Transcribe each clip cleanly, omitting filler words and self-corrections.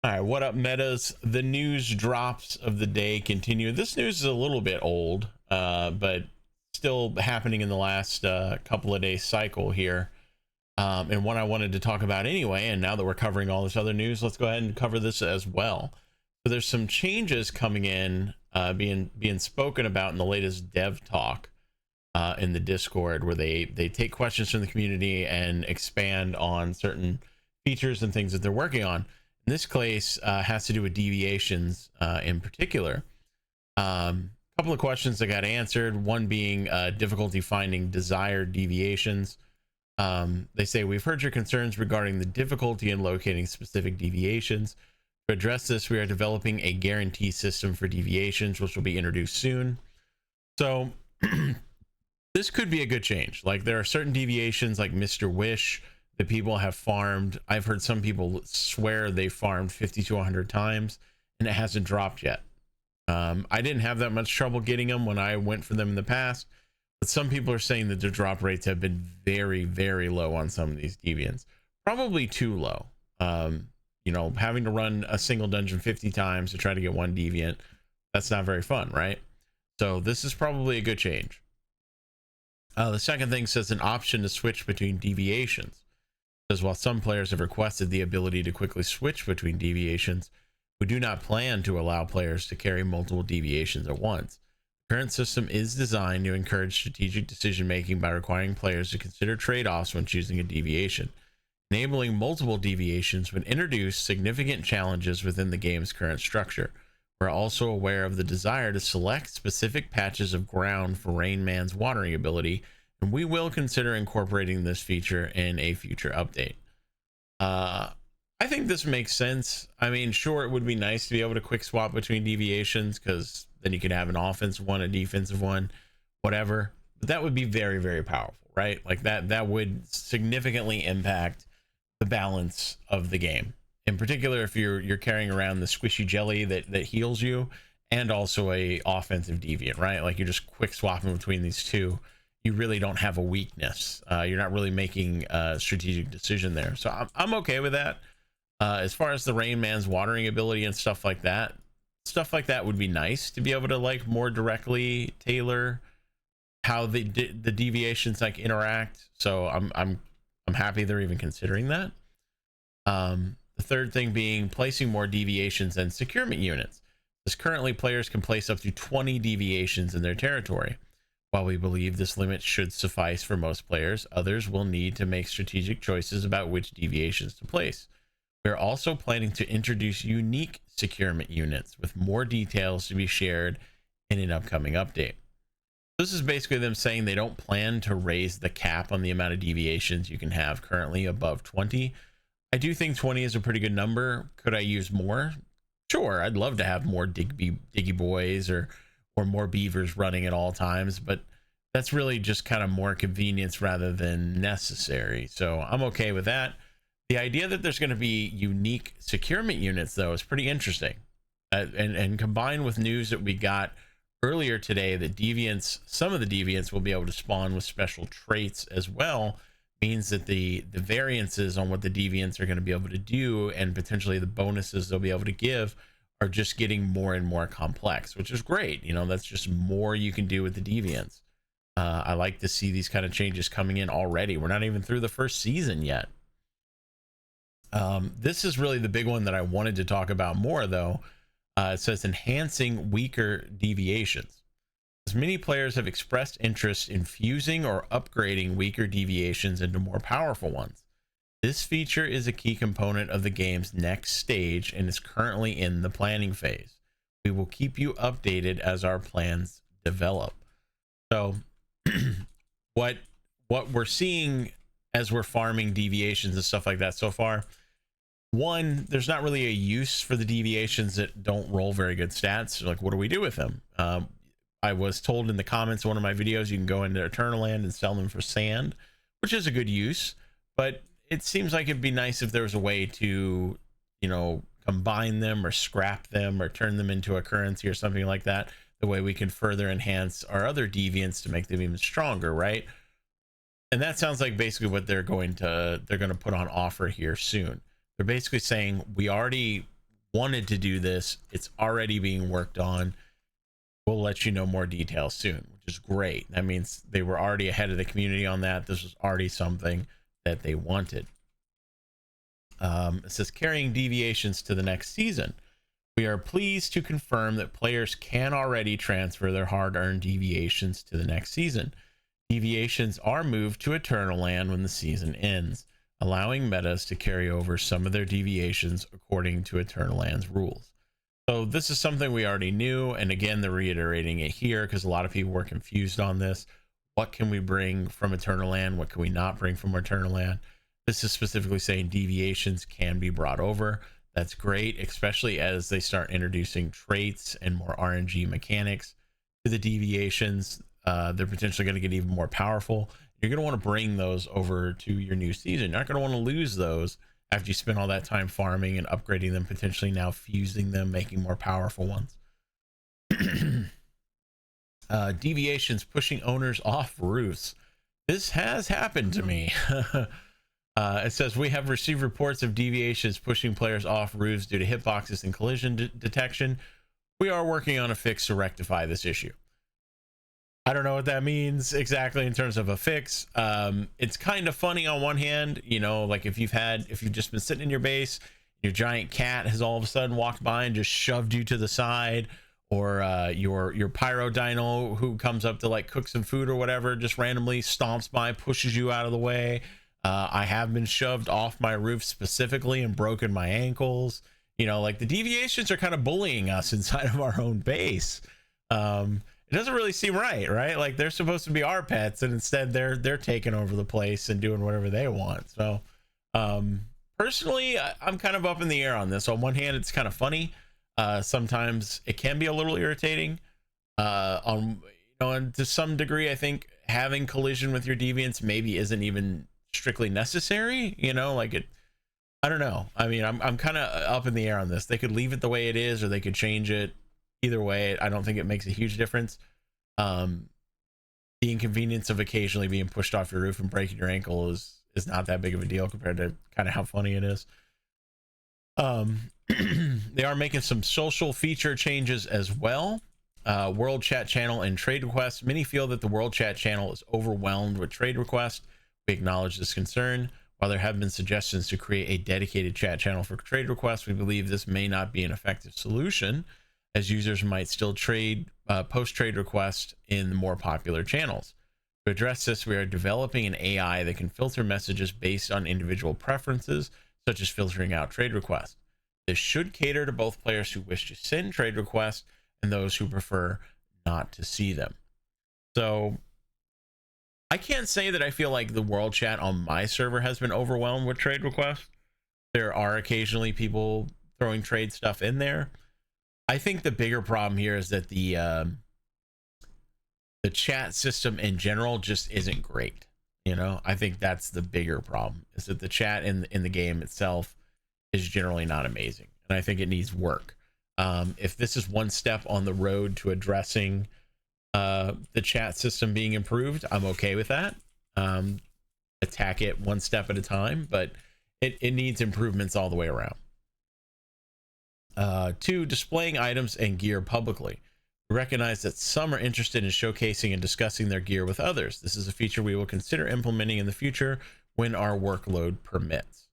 All right, what up, metas? The news drops of the day continue. This news is a little bit old, but still happening in the last couple of days cycle here. And one I wanted to talk about anyway. And now that we're covering all this other news, let's go ahead and cover this as well. So there's some changes coming in, being spoken about in the latest dev talk in the Discord, where they take questions from the community and expand on certain features and things that they're working on. In this case, has to do with deviations in particular. Couple of questions that got answered, one being difficulty finding desired deviations. They say, we've heard your concerns regarding the difficulty in locating specific deviations. To address this, we are developing a guarantee system for deviations, which will be introduced soon. So this could be a good change. Like, there are certain deviations like Mr. Wish that people have farmed. I've heard some people swear they farmed 50 to 100 times and it hasn't dropped yet. I didn't have that much trouble getting them when I went for them in the past, but some people are saying that the drop rates have been very, very low on some of these deviants. Probably too low. You know, having to run a single dungeon 50 times to try to get one deviant, that's not very fun, right? So this is probably a good change. The second thing says an option to switch between deviations. Says, while some players have requested the ability to quickly switch between deviations, we do not plan to allow players to carry multiple deviations at once. The current system is designed to encourage strategic decision making by requiring players to consider trade-offs when choosing a deviation. Enabling multiple deviations would introduce significant challenges within the game's current structure. We're also aware of the desire to select specific patches of ground for Rain Man's watering ability, and we will consider incorporating this feature in a future update. I think this makes sense. I mean, sure, it would be nice to be able to quick swap between deviations, because then you could have an offensive one, a defensive one, whatever. But that would be very, very powerful, right? Like that would significantly impact the balance of the game. In particular, if you're carrying around the squishy jelly that heals you, and also a offensive deviant, right? Like, you're just quick swapping between these two. You really don't have a weakness. You're not really making a strategic decision there. So I'm okay with that. As far as the Rain Man's watering ability and stuff like that would be nice to be able to, like, more directly tailor how the deviations like interact. So I'm happy they're even considering that. The third thing being placing more deviations and securement units. As currently, players can place up to 20 deviations in their territory. While we believe this limit should suffice for most players, others will need to make strategic choices about which deviations to place. We are also planning to introduce unique securement units with more details to be shared in an upcoming update. This is basically them saying they don't plan to raise the cap on the amount of deviations you can have currently above 20. I do think 20 is a pretty good number. Could I use more? Sure, I'd love to have more diggy boys or more beavers running at all times, but that's really just kind of more convenience rather than necessary. So I'm okay with that. The idea that there's going to be unique securement units, though, is pretty interesting. And combined with news that we got earlier today that deviants, some of the deviants will be able to spawn with special traits as well, means that the variances on what the deviants are going to be able to do, and potentially the bonuses they'll be able to give, are just getting more and more complex, which is great. You know, that's just more you can do with the deviants. I like to see these kind of changes coming in already. We're not even through the first season yet. This is really the big one that I wanted to talk about more, though. It says enhancing weaker deviations. As many players have expressed interest in fusing or upgrading weaker deviations into more powerful ones. This feature is a key component of the game's next stage and is currently in the planning phase. We will keep you updated as our plans develop. So what we're seeing as we're farming deviations and stuff like that so far, one, there's not really a use for the deviations that don't roll very good stats. Like, what do we do with them? I was told in the comments of one of my videos you can go into Eternal Land and sell them for sand, which is a good use, but it seems like it'd be nice if there was a way to, you know, combine them or scrap them or turn them into a currency or something like that. The way we can further enhance our other deviants to make them even stronger, right? And that sounds like basically what they're going to put on offer here soon. They're basically saying we already wanted to do this. It's already being worked on. We'll let you know more details soon, which is great. That means they were already ahead of the community on that. This was already something that they wanted. It says carrying deviations to the next season. We are pleased to confirm that players can already transfer their hard-earned deviations to the next season. Deviations are moved to Eternal Land when the season ends, allowing metas to carry over some of their deviations according to Eternal Land's rules. So this is something we already knew, and again, they're reiterating it here because a lot of people were confused on this. What can we bring from Eternal Land? What can we not bring from Eternal Land? This is specifically saying deviations can be brought over. That's great, especially as they start introducing traits and more RNG mechanics to the deviations. They're potentially going to get even more powerful. You're going to want to bring those over to your new season. You're not going to want to lose those after you spend all that time farming and upgrading them, potentially now fusing them, making more powerful ones. Deviations pushing owners off roofs. This has happened to me. It says we have received reports of deviations pushing players off roofs due to hitboxes and collision detection. We are working on a fix to rectify this issue. I don't know what that means exactly in terms of a fix. It's kind of funny on one hand, you know, like if you've just been sitting in your base, your giant cat has all of a sudden walked by and just shoved you to the side, or your pyro dino who comes up to like cook some food or whatever just randomly stomps by, pushes you out of the way. I have been shoved off my roof specifically and broken my ankles. You know, like the deviations are kind of bullying us inside of our own base. It doesn't really seem right? Like they're supposed to be our pets, and instead they're taking over the place and doing whatever they want. So personally, I'm kind of up in the air on this. On one hand, it's kind of funny. Sometimes it can be a little irritating. And to some degree, I think having collision with your deviants maybe isn't even strictly necessary, you know, like I don't know. I mean, I'm kind of up in the air on this. They could leave it the way it is, or they could change it. Either way, I don't think it makes a huge difference. The inconvenience of occasionally being pushed off your roof and breaking your ankle is not that big of a deal compared to kind of how funny it is. They are making some social feature changes as well. World chat channel and trade requests. Many feel that the world chat channel is overwhelmed with trade requests. We acknowledge this concern. While there have been suggestions to create a dedicated chat channel for trade requests, we believe this may not be an effective solution, as users might still post trade requests in the more popular channels. To address this, we are developing an AI that can filter messages based on individual preferences, such as filtering out trade requests. This should cater to both players who wish to send trade requests and those who prefer not to see them. So I can't say that I feel like the world chat on my server has been overwhelmed with trade requests. There are occasionally people throwing trade stuff in there. I think the bigger problem here is that the chat system in general just isn't great. You know, I think that's the bigger problem, is that the chat in the game itself is generally not amazing, and I think it needs work. If this is one step on the road to addressing the chat system being improved, I'm okay with that. Attack it one step at a time, but it needs improvements all the way around. 2, displaying items and gear publicly. We recognize that some are interested in showcasing and discussing their gear with others. This is a feature we will consider implementing in the future when our workload permits.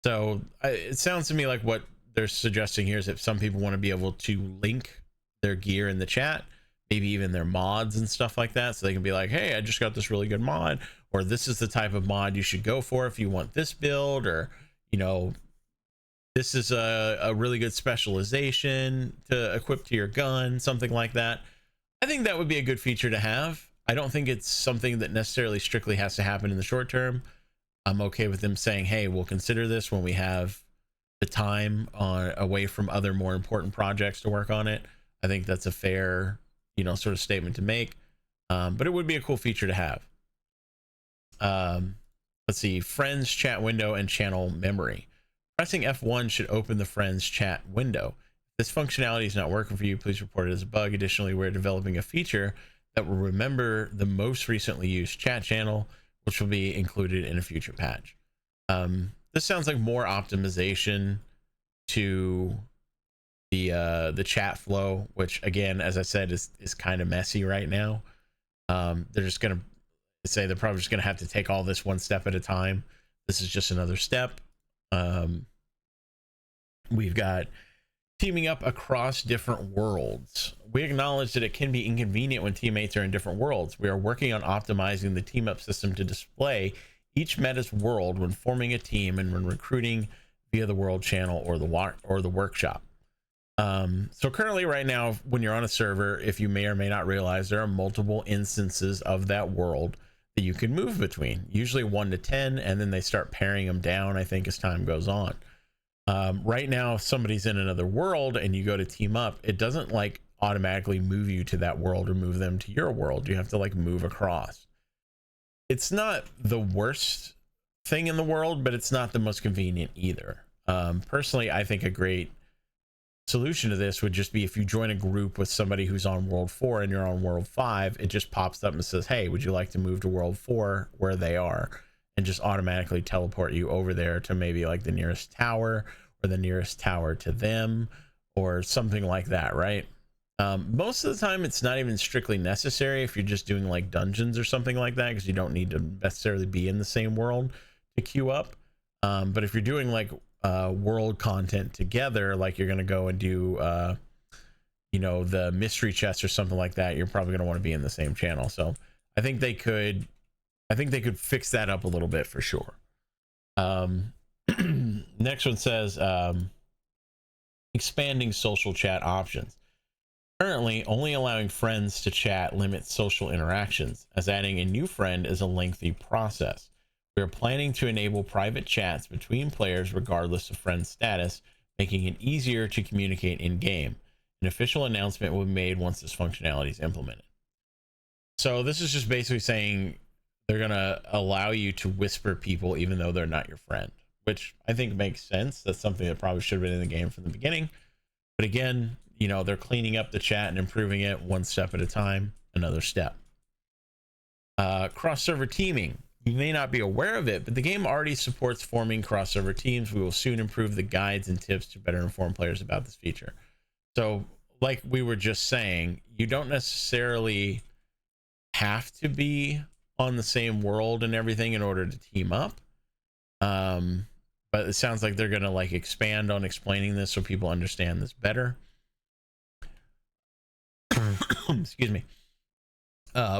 So it sounds to me like what they're suggesting here is that some people want to be able to link their gear in the chat, maybe even their mods and stuff like that, so they can be like, hey, I just got this really good mod, or this is the type of mod you should go for if you want this build, or, you know, this is a really good specialization to equip to your gun, something like that. I think that would be a good feature to have. I don't think it's something that necessarily strictly has to happen in the short term. I'm okay with them saying, hey, we'll consider this when we have the time away from other more important projects to work on it. I think that's a fair, you know, sort of statement to make. But it would be a cool feature to have. Let's see, friends chat window and channel memory. Pressing F1 should open the friends chat window. If this functionality is not working for you, please report it as a bug. Additionally, we're developing a feature that will remember the most recently used chat channel, which will be included in a future patch. This sounds like more optimization to the chat flow, which again, as I said, is kind of messy right now. They're just gonna say they're probably just gonna have to take all this one step at a time. This is just another step. We've got teaming up across different worlds. We acknowledge that it can be inconvenient when teammates are in different worlds. We are working on optimizing the team up system to display each meta's world when forming a team and when recruiting via the world channel or the workshop. So currently right now, when you're on a server, if you may or may not realize, there are multiple instances of that world that you can move between, usually 1 to 10, and then they start paring them down, I think, as time goes on. Right now, if somebody's in another world and you go to team up, it doesn't like automatically move you to that world or move them to your world. You have to like move across. It's not the worst thing in the world, but it's not the most convenient either. Personally, I think a great solution to this would just be if you join a group with somebody who's on world 4 and you're on world 5, it just pops up and says, hey, would you like to move to world 4 where they are, and just automatically teleport you over there to maybe like the nearest tower or the nearest tower to them or something like that, right? Most of the time it's not even strictly necessary if you're just doing like dungeons or something like that, because you don't need to necessarily be in the same world to queue up. But if you're doing like world content together, like you're gonna go and do you know, the mystery chest or something like that, you're probably gonna want to be in the same channel. So I think they could fix that up a little bit for sure. Next one says expanding social chat options. Currently, only allowing friends to chat limits social interactions, as adding a new friend is a lengthy process. We are planning to enable private chats between players regardless of friend status, making it easier to communicate in-game. An official announcement will be made once this functionality is implemented. So this is just basically saying they're going to allow you to whisper people even though they're not your friend, which I think makes sense. That's something that probably should have been in the game from the beginning. But again, you know, they're cleaning up the chat and improving it one step at a time, another step. Cross-server teaming. You may not be aware of it, but the game already supports forming cross-server teams. We will soon improve the guides and tips to better inform players about this feature. So, like we were just saying, you don't necessarily have to be on the same world and everything in order to team up. But it sounds like they're going to like expand on explaining this so people understand this better. Excuse me.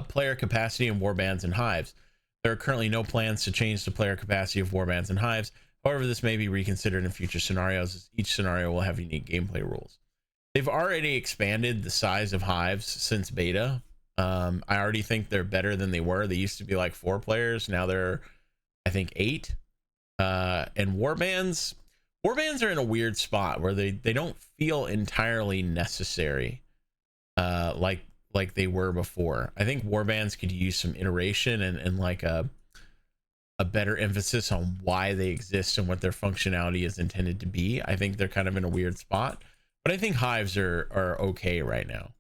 Player capacity in warbands and hives. There are currently no plans to change the player capacity of warbands and hives. However, this may be reconsidered in future scenarios, as each scenario will have unique gameplay rules. They've already expanded the size of hives since beta. I already think they're better than they were. They used to be like 4 players. Now they're, I think, 8. And warbands are in a weird spot where they don't feel entirely necessary, like they were before. I think warbands could use some iteration and like a better emphasis on why they exist and what their functionality is intended to be. I think they're kind of in a weird spot, but I think hives are okay right now.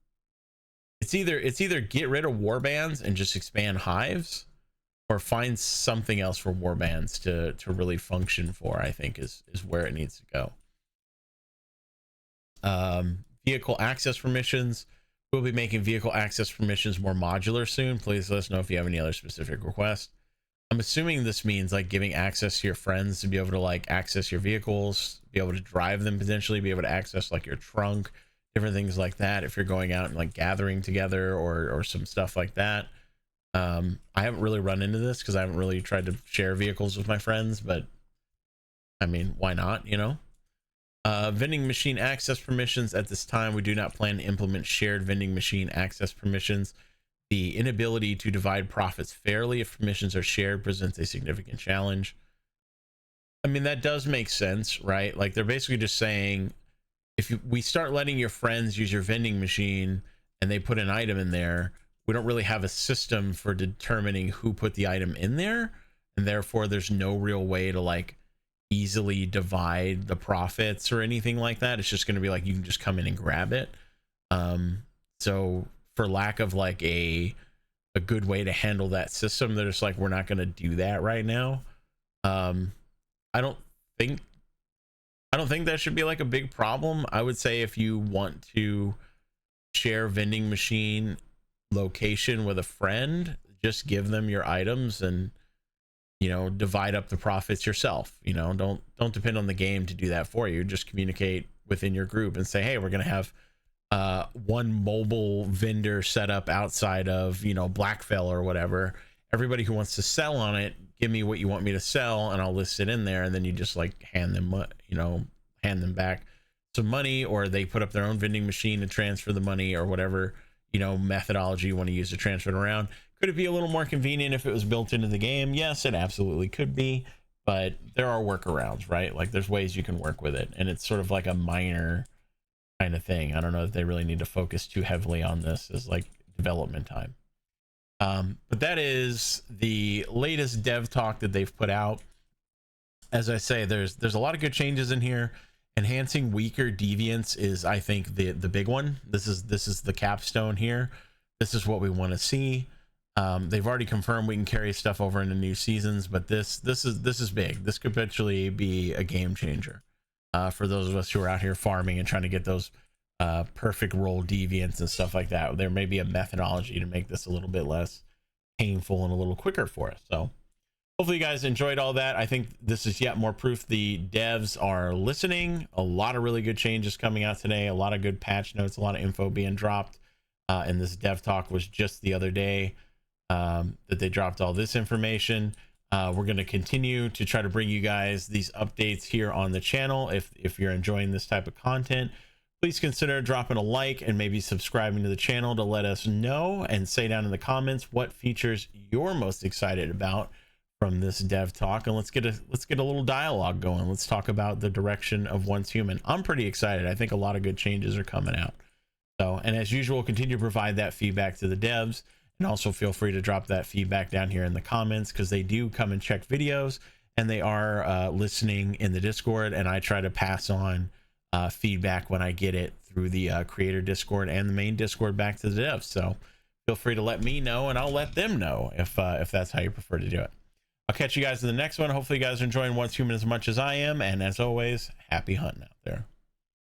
It's either get rid of warbands and just expand hives, or find something else for warbands to really function for, I think is where it needs to go. Vehicle access permissions. We'll be making vehicle access permissions more modular soon. Please let us know if you have any other specific requests. I'm assuming this means like giving access to your friends to be able to like access your vehicles, be able to drive them, potentially be able to access like your trunk, different things like that if you're going out and like gathering together or some stuff like that. I haven't really run into this because I haven't really tried to share vehicles with my friends, but I mean, why not, you know? Vending machine access permissions. At this time, we do not plan to implement shared vending machine access permissions. The inability to divide profits fairly if permissions are shared presents a significant challenge. I mean, that does make sense, right? Like they're basically just saying, we start letting your friends use your vending machine and they put an item in there, we don't really have a system for determining who put the item in there, and therefore there's no real way to like easily divide the profits or anything like that. It's just going to be like you can just come in and grab it. So for lack of like a good way to handle that system, they're just like, we're not going to do that right now. I don't think I don't think that should be like a big problem. I would say if you want to share vending machine location with a friend, just give them your items and, you know, divide up the profits yourself. You know, don't depend on the game to do that for you. Just communicate within your group and say, hey, we're gonna have one mobile vendor set up outside of, you know, Blackfell or whatever. Everybody who wants to sell on it, give me what you want me to sell and I'll list it in there. And then you just like hand them, you know, hand them back some money, or they put up their own vending machine and transfer the money, or whatever, you know, methodology you want to use to transfer it around. Could it be a little more convenient if it was built into the game? Yes, it absolutely could be, but there are workarounds, right? Like there's ways you can work with it, and it's sort of like a minor kind of thing. I don't know if they really need to focus too heavily on this as like development time. But that is the latest dev talk that they've put out. As I say, there's a lot of good changes in here. Enhancing weaker deviants is, I think, the big one. This is the capstone here. This is what we want to see. They've already confirmed we can carry stuff over into new seasons, but this is big. This could potentially be a game changer for those of us who are out here farming and trying to get those perfect roll deviants and stuff like that. There may be a methodology to make this a little bit less painful and a little quicker for us. So hopefully you guys enjoyed all that. I think this is yet more proof the devs are listening. A lot of really good changes coming out today, a lot of good patch notes, a lot of info being dropped. And this dev talk was just the other day that they dropped all this information. We're going to continue to try to bring you guys these updates here on the channel. If you're enjoying this type of content, please consider dropping a like and maybe subscribing to the channel to let us know, and say down in the comments what features you're most excited about from this dev talk, and let's get a little dialogue going. Let's talk about the direction of Once Human. I'm pretty excited. I think a lot of good changes are coming out. So, and as usual, continue to provide that feedback to the devs, and also feel free to drop that feedback down here in the comments, because they do come and check videos, and they are listening in the Discord, and I try to pass on feedback when I get it through the creator Discord and the main Discord back to the devs. So feel free to let me know, and I'll let them know if that's how you prefer to do it. I'll catch you guys in the next one. Hopefully you guys are enjoying Once Human as much as I am, and as always, happy hunting out there.